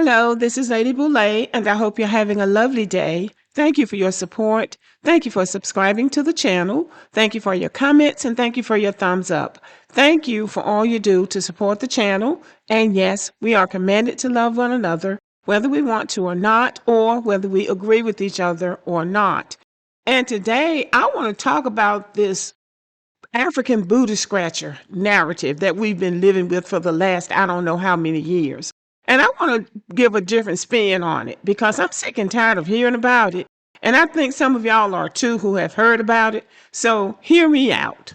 Hello, this is Lady Boulay, and I hope you're having a lovely day. Thank you for your support. Thank you for subscribing to the channel. Thank you for your comments, and thank you for your thumbs up. Thank you for all you do to support the channel. And yes, we are commanded to love one another, whether we want to or not, or whether we agree with each other or not. And today, I want to talk about this African booty scratcher narrative that we've been living with for the last I don't know how many years. And I want to give a different spin on it because I'm sick and tired of hearing about it. And I think some of y'all are too who have heard about it. So hear me out.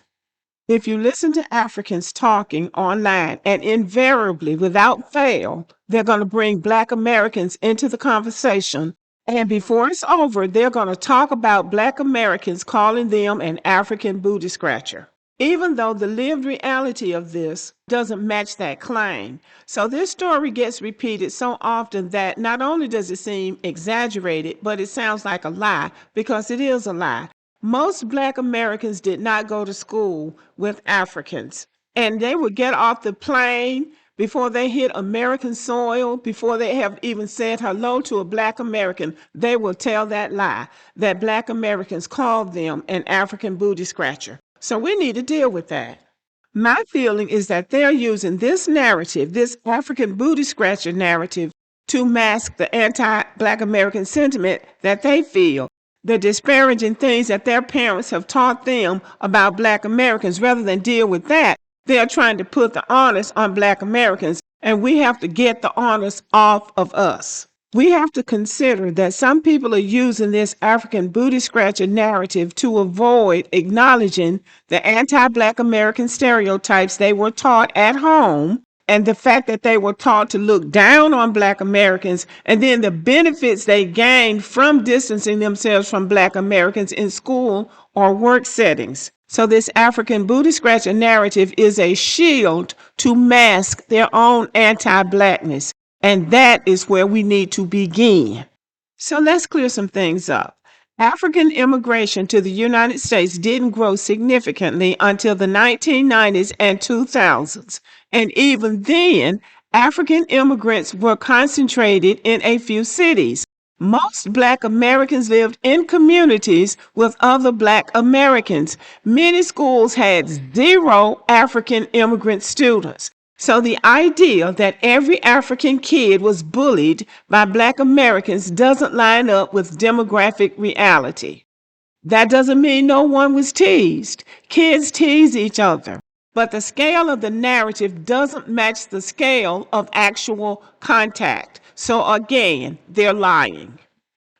If you listen to Africans talking online, and invariably, without fail, they're going to bring Black Americans into the conversation. And before it's over, they're going to talk about Black Americans calling them an African booty scratcher, even though the lived reality of this doesn't match that claim. So this story gets repeated so often that not only does it seem exaggerated, but it sounds like a lie, because it is a lie. Most Black Americans did not go to school with Africans, and they would get off the plane before they hit American soil, before they have even said hello to a Black American. They will tell that lie that Black Americans called them an African booty scratcher. So we need to deal with that. My feeling is that they're using this narrative, this African booty scratcher narrative, to mask the anti-Black American sentiment that they feel, the disparaging things that their parents have taught them about Black Americans. Rather than deal with that, they are trying to put the onus on Black Americans, and we have to get the onus off of us. We have to consider that some people are using this African booty scratcher narrative to avoid acknowledging the anti-Black American stereotypes they were taught at home, and the fact that they were taught to look down on Black Americans, and then the benefits they gained from distancing themselves from Black Americans in school or work settings. So this African booty scratcher narrative is a shield to mask their own anti-Blackness. And that is where we need to begin. So let's clear some things up. African immigration to the United States didn't grow significantly until the 1990s and 2000s. And even then, African immigrants were concentrated in a few cities. Most Black Americans lived in communities with other Black Americans. Many schools had 0 African immigrant students. So the idea that every African kid was bullied by Black Americans doesn't line up with demographic reality. That doesn't mean no one was teased. Kids tease each other. But the scale of the narrative doesn't match the scale of actual contact. So again, they're lying.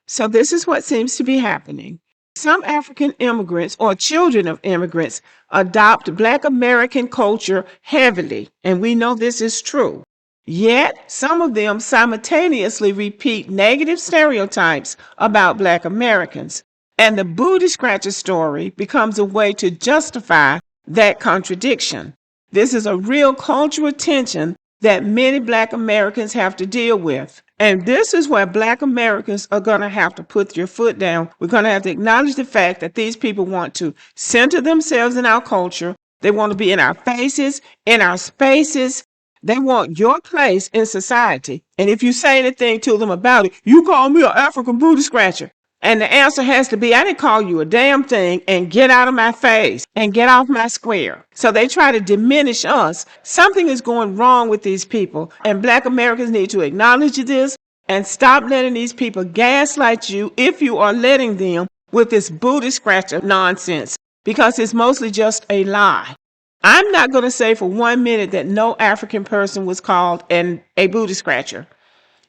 So this is what seems to be happening. Some African immigrants or children of immigrants adopt Black American culture heavily, and we know this is true. Yet, some of them simultaneously repeat negative stereotypes about Black Americans, and the booty scratcher story becomes a way to justify that contradiction. This is a real cultural tension that many Black Americans have to deal with. And this is where Black Americans are going to have to put your foot down. We're going to have to acknowledge the fact that these people want to center themselves in our culture. They want to be in our faces, in our spaces. They want your place in society. And if you say anything to them about it, you call me an African booty scratcher. And the answer has to be, I didn't call you a damn thing, and get out of my face and get off my square. So they try to diminish us. Something is going wrong with these people, and Black Americans need to acknowledge this and stop letting these people gaslight you, if you are letting them, with this booty scratcher nonsense, because it's mostly just a lie. I'm not going to say for 1 minute that no African person was called a booty scratcher.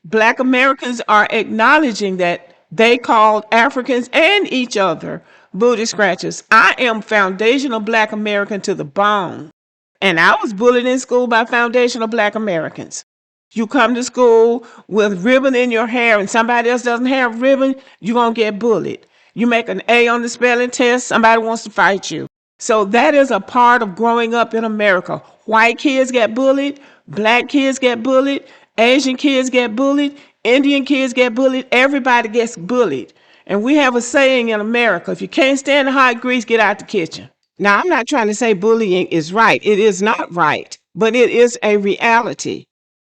Black Americans are acknowledging that they called Africans and each other booty scratchers. I am foundational Black American to the bone. And I was bullied in school by foundational Black Americans. You come to school with ribbon in your hair and somebody else doesn't have ribbon, you're going to get bullied. You make an A on the spelling test, somebody wants to fight you. So that is a part of growing up in America. White kids get bullied, Black kids get bullied, Asian kids get bullied, Indian kids get bullied, everybody gets bullied. And we have a saying in America, if you can't stand the hot grease, get out the kitchen. Now, I'm not trying to say bullying is right. It is not right, but it is a reality.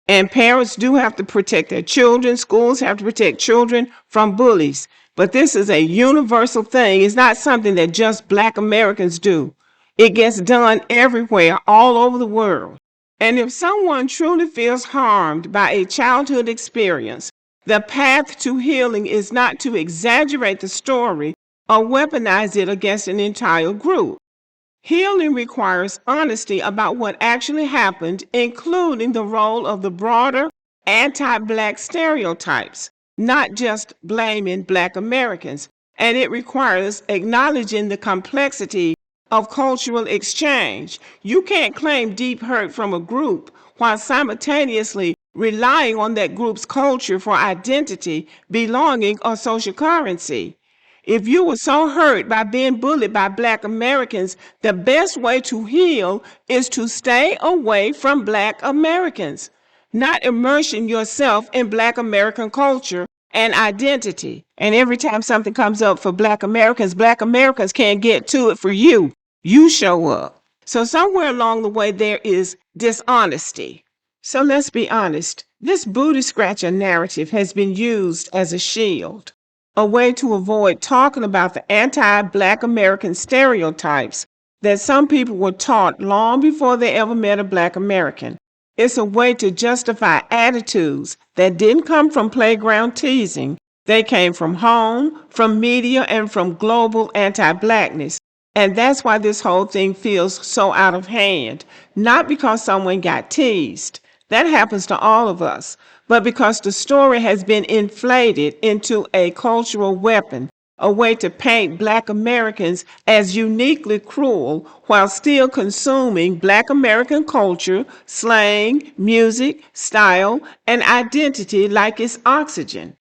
And parents do have to protect their children. Schools have to protect children from bullies. But this is a universal thing. It's not something that just Black Americans do. It gets done everywhere, all over the world. And if someone truly feels harmed by a childhood experience, the path to healing is not to exaggerate the story or weaponize it against an entire group. Healing requires honesty about what actually happened, including the role of the broader anti-Black stereotypes, not just blaming Black Americans. And it requires acknowledging the complexity of cultural exchange. You can't claim deep hurt from a group while simultaneously relying on that group's culture for identity, belonging, or social currency. If you were so hurt by being bullied by Black Americans, the best way to heal is to stay away from Black Americans, not immersing yourself in Black American culture and identity. And every time something comes up for Black Americans can't get to it for you. You show up. So somewhere along the way, there is dishonesty. So let's be honest. This booty scratcher narrative has been used as a shield, a way to avoid talking about the anti-Black American stereotypes that some people were taught long before they ever met a Black American. It's a way to justify attitudes that didn't come from playground teasing. They came from home, from media, and from global anti-Blackness. And that's why this whole thing feels so out of hand. Not because someone got teased. That happens to all of us. But because the story has been inflated into a cultural weapon, a way to paint Black Americans as uniquely cruel while still consuming Black American culture, slang, music, style, and identity like it's oxygen.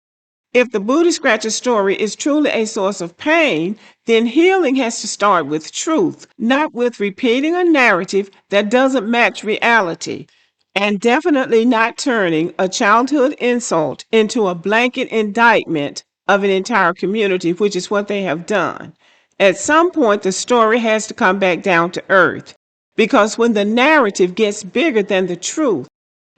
If the booty scratcher story is truly a source of pain, then healing has to start with truth, not with repeating a narrative that doesn't match reality. And definitely not turning a childhood insult into a blanket indictment of an entire community, which is what they have done. At some point, the story has to come back down to earth, because when the narrative gets bigger than the truth,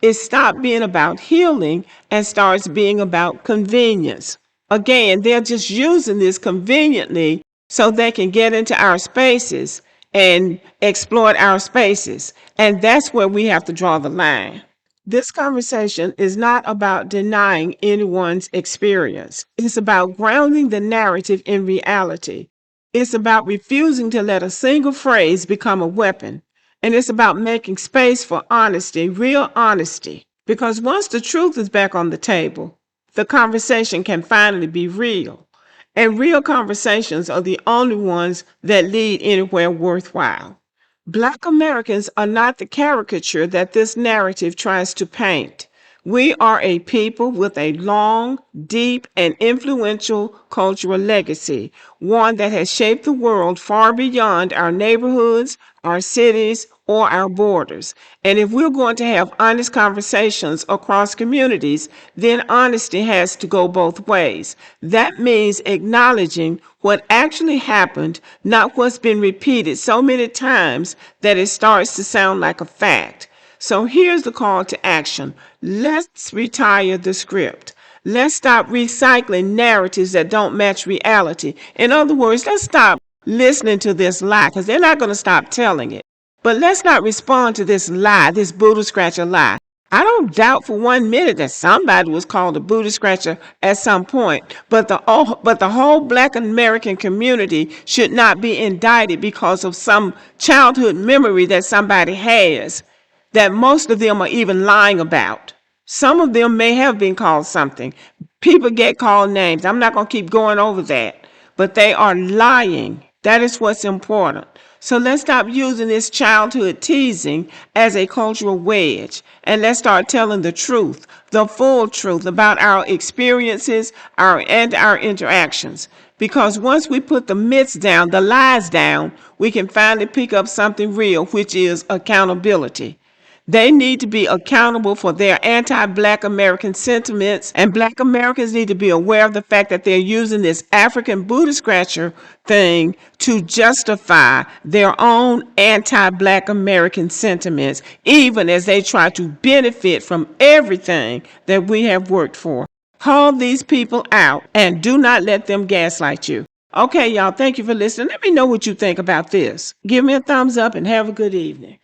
it stops being about healing and starts being about convenience. Again, they're just using this conveniently so they can get into our spaces and exploit our spaces. And that's where we have to draw the line. This conversation is not about denying anyone's experience. It's about grounding the narrative in reality. It's about refusing to let a single phrase become a weapon. And it's about making space for honesty, real honesty. Because once the truth is back on the table, the conversation can finally be real. And real conversations are the only ones that lead anywhere worthwhile. Black Americans are not the caricature that this narrative tries to paint. We are a people with a long, deep, and influential cultural legacy, one that has shaped the world far beyond our neighborhoods, our cities, or our borders. And if we're going to have honest conversations across communities, then honesty has to go both ways. That means acknowledging what actually happened, not what's been repeated so many times that it starts to sound like a fact. So here's the call to action. Let's retire the script. Let's stop recycling narratives that don't match reality. In other words, let's stop listening to this lie, because they're not going to stop telling it. But let's not respond to this lie, this booty scratcher lie. I don't doubt for 1 minute that somebody was called a booty scratcher at some point, but the whole Black American community should not be indicted because of some childhood memory that somebody has, that most of them are even lying about. Some of them may have been called something. People get called names. I'm not going to keep going over that, but they are lying. That is what's important. So let's stop using this childhood teasing as a cultural wedge, and let's start telling the truth, the full truth about our experiences, our interactions. Because once we put the myths down, the lies down, we can finally pick up something real, which is accountability. They need to be accountable for their anti-Black American sentiments, and Black Americans need to be aware of the fact that they're using this African booty scratcher thing to justify their own anti-Black American sentiments, even as they try to benefit from everything that we have worked for. Call these people out and do not let them gaslight you. Okay, y'all, thank you for listening. Let me know what you think about this. Give me a thumbs up and have a good evening.